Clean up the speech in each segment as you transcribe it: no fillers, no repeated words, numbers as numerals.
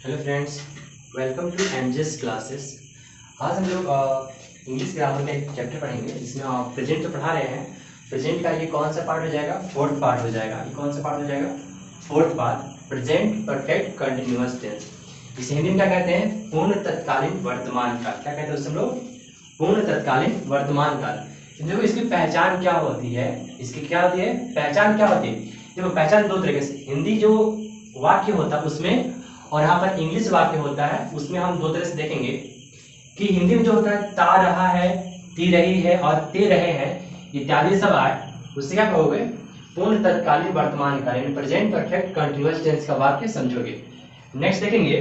Hello friends, welcome to MJ's classes. आज हम लोग इंग्लिश ग्रामर में एक चैप्टर पढ़ेंगे जिसमें आप प्रेजेंट तो पढ़ा रहे हैं। प्रेजेंट का ये कौन सा पार्ट हो जाएगा? फोर्थ पार्ट हो जाएगा। ये कौन सा पार्ट हो जाएगा? Fourth part, present perfect continuous tense. इसे हिंदी में क्या कहते हैं? पूर्ण तत्कालीन वर्तमान काल। क्या कहते हैं उसे हम लोग? पूर्ण तत्कालीन वर्तमान काल। देखो इसकी पहचान क्या होती है, इसकी क्या होती है पहचान, क्या होती है? देखो पहचान दो तरीके से, हिंदी जो वाक्य होता है उसमें और यहाँ पर इंग्लिश वाक्य होता है उसमें हम दो तरह से देखेंगे कि हिंदी में जो होता है ता रहा है, ती रही है और ते रहे हैं इत्यादि सब आए, उससे क्या कहोगे? पूर्ण तत्कालीन वर्तमान काल यानी प्रेजेंट परफेक्ट कंटीन्यूअस टेंस का वाक्य समझोगे। नेक्स्ट देखेंगे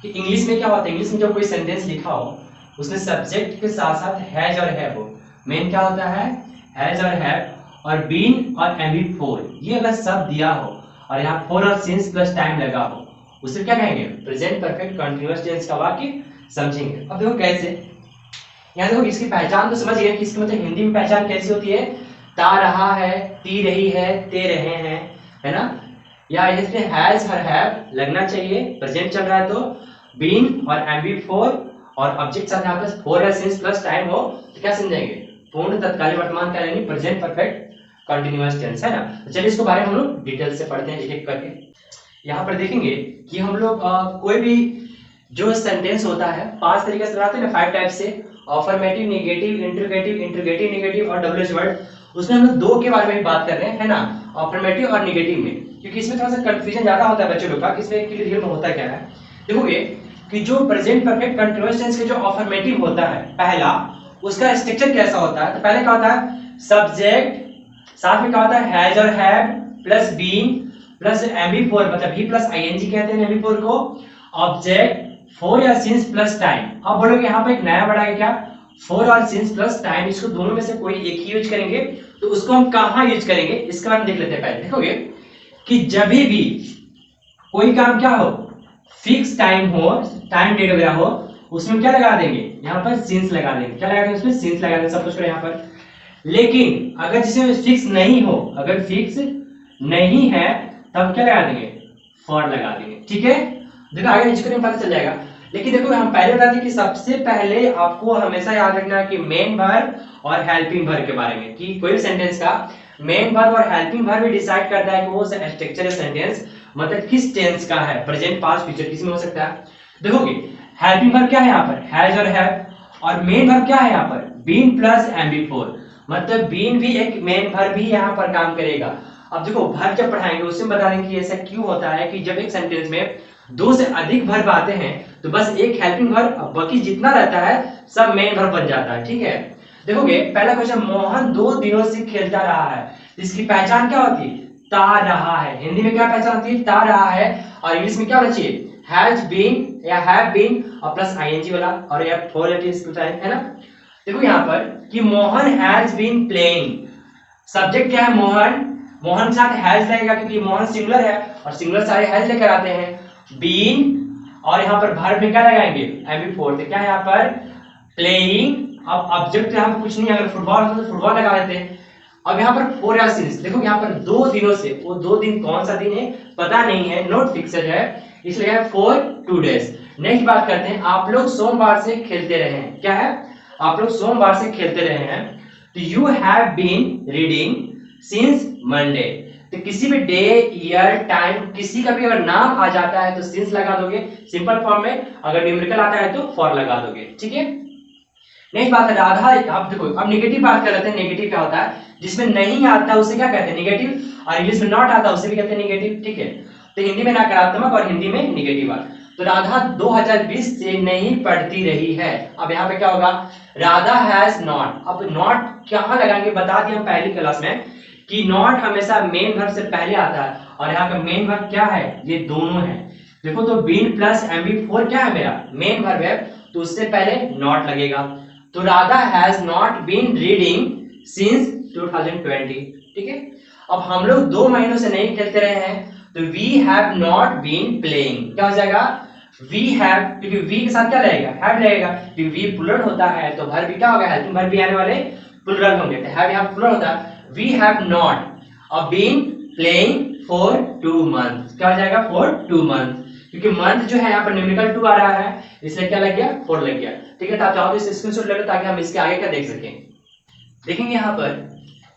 कि इंग्लिश में क्या होता है। इंग्लिश में जब कोई सेंटेंस लिखा हो उसमें सब्जेक्ट के साथ साथ हैज और हैव हो। मेन क्या होता है? हैज और हैव और बीन और एम फोर, ये अगर सब दिया हो और यहाँ फोर और सिंस प्लस टाइम लगा हो उसे क्या कहेंगे? प्रेजेंट परफेक्ट कंटीन्यूअस टेंस का वाक्य समझेंगे। अब देखो कैसे, यहाँ देखो इसकी पहचान तो समझ गए कि इसकी मतलब हिंदी में पहचान कैसी होती है? ता रहा है, ती रही है, ते रहे हैं, है ना? या इसमें हैज और हैव लगना चाहिए, प्रेजेंट चल रहा है तो बीन और एम फोर और ऑब्जेक्ट साथ यहाँ पर फोर और सिंस प्लस टाइम हो तो क्या समझेंगे? पूर्ण तत्कालीन वर्तमान काल यानी प्रेजेंट परफेक्ट कंटीन्यूअस टेंस, है ना? तो चलिए इसको बारे में हम लोग डिटेल से पढ़ते हैं एक एक करके। यहाँ पर देखेंगे कि हम लोग कोई भी जो सेंटेंस होता है पांच तरीके से बनाते हैं ना, 5 टाइप से, affirmative, negative, interrogative, interrogative negative और डब्ल्यूएच वर्ड। उसमें हम लोग दो के बारे में बात कर रहे हैं, है ना? अफर्मेटिव और नेगेटिव में, क्योंकि इसमें थोड़ा सा कंफ्यूजन ज्यादा होता है बच्चों लोग का कि इसमें एक्चुअली रियल में होता क्या है। देखोगे कि जो प्रेजेंट परफेक्ट कंटीन्यूअस टेंस के जो अफर्मेटिव होता है पहला, उसका स्ट्रक्चर कैसा होता है? तो पहले क्या होता है? सब्जेक्ट, साथ में क्या होता है? हैज और हैव प्लस बीन प्लस एमबी4, मतलब भी प्लस आईएनजी कहते हैं एमबी4 को, ऑब्जेक्ट फोर या सिंस प्लस टाइम। अब बोलोगे यहाँ पे एक नया वर्ड है क्या? फोर और सिंस प्लस टाइम, इसको दोनों में से कोई एक ही यूज करेंगे तो उसको हम कहाँ यूज करेंगे इसके बारे में देख लेते हैं। पहले देखोगे कि जब भी कोई काम क्या हो, फिक्स टाइम हो, टाइम डेट वगैरह हो, उसमें क्या लगा देंगे? यहाँ पर सिंस लगा देंगे। क्या लगा देंगे? उसमें सिंस लगा देंगे, सब कुछ यहाँ पर। लेकिन अगर जिसमें फिक्स नहीं हो, अगर फिक्स नहीं है तब क्या लगा देंगे? फॉर लगा देंगे। ठीक है, देखो आगे नीचे करेंगे पता चल जाएगा। लेकिन देखो हम पहले बता दें कि सबसे पहले आपको हमेशा याद रखना है कि मेन वर्ब और हेल्पिंग वर्ब के बारे में, कि कोई सेंटेंस का मेन वर्ब और हेल्पिंग वर्ब भी डिसाइड करता है कि वो स्ट्रक्चर सेंटेंस मतलब किस टेंस का है, प्रेजेंट पास्ट फ्यूचर किसी में हो सकता है। देखोगे हेल्पिंग वर्ब क्या है यहाँ पर? हैज और हैव, और मेन वर्ब क्या है यहाँ पर? बीन प्लस एमबी4, मतलब बीन भी एक मेन वर्ब भी यहाँ पर काम करेगा। अब देखो वर्ब जब पढ़ाएंगे उसमें बता देंगे कि ऐसा क्यों होता है कि जब एक सेंटेंस में दो से अधिक वर्ब आते हैं तो बस एक हेल्पिंग वर्ब, बाकी जितना रहता है सब मेन वर्ब बन जाता है। ठीक है, देखोगे पहला क्वेश्चन, मोहन 2 दिनों से खेलता रहा है, इसकी पहचान क्या होती है? ता रहा है। हिंदी में क्या पहचान होती है? ता रहा है। और इंग्लिश में क्या होना चाहिए? हैज बीन या हैव बीन और प्लस आईएनजी वाला और या फोर है ना? देखो यहाँ पर कि Mohan has been playing, subject क्या है? मोहन, मोहन के साथ हैज लगेगा क्योंकि मोहन सिंगुलर है और सिंगुलर सारे हैज लेकर आते हैं। बीन और यहाँ पर वर्ब में क्या लगाएंगे? एमबी4, तो क्या है यहाँ पर? प्लेइंग। अब ऑब्जेक्ट यहाँ पर कुछ नहीं, अगर फुटबॉल हो तो फुटबॉल लगा देते हैं। अब यहाँ पर फोर या सिंस, देखो यहाँ पर 2 दिनों से, वो 2 दिन कौन सा दिन है पता नहीं है, नोट फिक्सड है, इसलिए फॉर 2 डेज। नेक्स्ट बात करते हैं, आप लोग सोमवार से खेलते रहे हैं। क्या है? आप लोग सोमवार से खेलते रहे हैं। तो you have been reading since Monday, तो किसी भी डे, ईयर, टाइम, किसी का भी अगर नाम आ जाता है तो सिंस लगा दोगे सिंपल फॉर्म में, अगर न्यूमेरिकल आता है तो फॉर लगा दोगे। ठीक है, नेक्स्ट बात है राधा। अब देखो अब नेगेटिव बात कर लेते हैं। नेगेटिव क्या होता है? जिसमें नहीं आता उसे क्या कहते हैं? नेगेटिव, और इंग्लिश में नॉट आता उसे भी कहते हैं नेगेटिव। ठीक है, तो हिंदी में नकारात्मक और हिंदी में नेगेटिव बात। तो राधा 2020 से नहीं पढ़ती रही है। अब यहाँ पे क्या होगा? Radha has not. अब नॉट कहाँ लगाएंगे बता दिया पहली क्लास में कि नॉट हमेशा मेन वर्ब से पहले आता है, और यहाँ पे मेन वर्ब क्या है? ये दोनों है। देखो तो बीन प्लस एमबी4 क्या है? मेरा मेन वर्ब है, तो उससे पहले नॉट लगेगा। तो Radha has not been reading since 2020। ठीक है, अब हम लोग 2 महीनों से नहीं खेलते रहे हैं, तो we have not been playing. क्या हो जाएगा? वी हैव, क्योंकि वी के साथ क्या रहेगा? हैव रहेगा, क्योंकि वी प्लूरल होता है तो वर्ब भी क्या होगा? हेल्पिंग वर्ब भी आने वाले प्लूरल होंगे, तो हैव यहाँ प्लूरल होता है। We have not been playing for 2 months। क्या हो जाएगा? For 2 months। क्योंकि मंथ जो है यहाँ पर न्यूमेरिकल 2 आ रहा है, इसलिए क्या लग गया 4 लग गया। ठीक है, तो आप चाहो तो इस स्क्रीनशॉट ले लो ताकि हम इसके आगे का देख सकें। देखेंगे यहाँ पर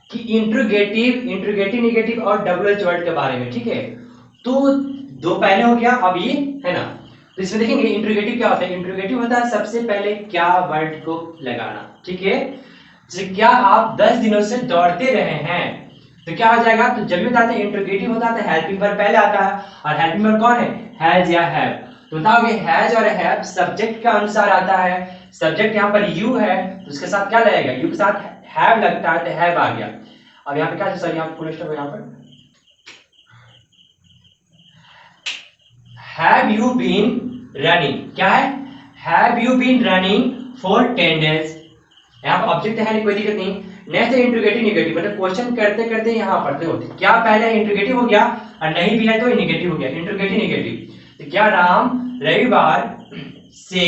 कि इंट्रोगेटिव नेगेटिव और WH वर्ड के बारे में। ठीक है, तो दो पहले हो गया, अब ये है ना। तो इसमें देखेंगे इंट्रोगेटिव क्या होता है। इंट्रोगेटिव होता है सबसे पहले क्या वर्ड को लगाना। ठीक है, जैसे क्या आप 10 दिनों से दौड़ते रहे हैं, तो क्या हो जाएगा, तो जब भी बताते हैं इंट्रोगेटिव होता है तो हेल्पिंग वर्ब पहले आता है, और हेल्पिंग वर्ब कौन है, हैज या हैव। तो बताओगे हैज और हैव सब्जेक्ट के अनुसार आता है। सब्जेक्ट यहाँ पर यू है तो उसके साथ क्या लगेगा, यू के साथ हैव लगता है तो हैव आ गया। अब यहाँ पे क्या, सॉरी यहाँ फुल स्टॉप है, यहाँ पर हैव यू बीन रनिंग, क्या है, have you been running for 10 days। यहाँ पर ऑब्जेक्ट है नहीं, कोई दिक्कत नहीं। नेक्स्ट है इंट्रोगेटिव नेगेटिव, मतलब क्वेश्चन करते करते यहाँ पढ़ते होते, क्या पहले इंट्रोगेटिव हो गया और नहीं भी है तो नेगेटिव हो गया। इंट्रोगेटिव नेगेटिव, तो क्या राम रविवार से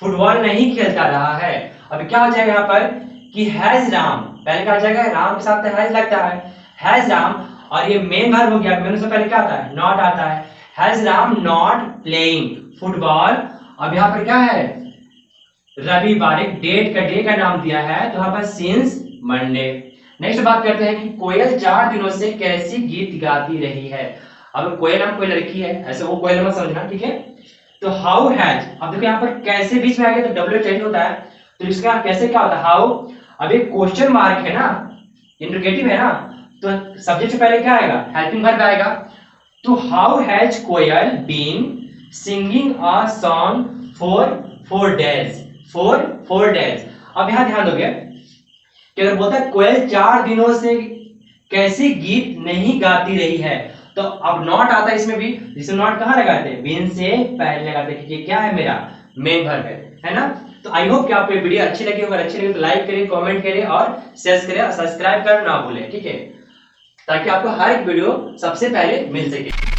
फुटबॉल नहीं खेलता रहा है। अब क्या हो जाएगा यहाँ पर कि हैज राम, पहले क्या हो जाएगा, राम के साथ हैज लगता है, हैज राम, और ये मेन वर्ब हो गया, मेन से पहले क्या आता है, नॉट आता है। Has Ram not playing football. अब यहाँ पर क्या है, रविवार, एक डेट का, डे का नाम दिया है, तो यहाँ पर सिंस मंडे। नेक्स्ट बात करते हैं कि कोयल 4 दिनों से कैसी गीत गाती रही है। अब कोयल नाम कोई लड़की है, ऐसे वो कोयल मत समझना। ठीक है, तो हाउ हैज, अब देखो यहाँ पर कैसे बीच में आ गया तो डब्ल्यू चाहिए होता है, तो इसका कैसे क्या होता है, हाउ। अब एक क्वेश्चन मार्क है ना, इंट्रोगेटिव है ना, तो सब्जेक्ट से पहले क्या आएगा, हेल्पिंग वर्ब आएगा। तो how has Koyal been singing a song for 4 days, for 4 days। अब यहां ध्यान दोगे कि अगर बोलता है कोयल 4 दिनों से कैसी गीत नहीं गाती रही है, तो अब नॉट आता है इसमें भी, जिसे नॉट कहां लगाते हैं, बीन से पहले लगाते हैं, कि क्या है, मेरा मेन वर्ब है ना। तो आई होप कि आपको ये वीडियो अच्छी लगी, अगर अच्छी लगी तो लाइक करें, कमेंट करें और शेयर करें और सब्सक्राइब करना ना भूलें। ठीक है, ताकि आपको हर एक वीडियो सबसे पहले मिल सके।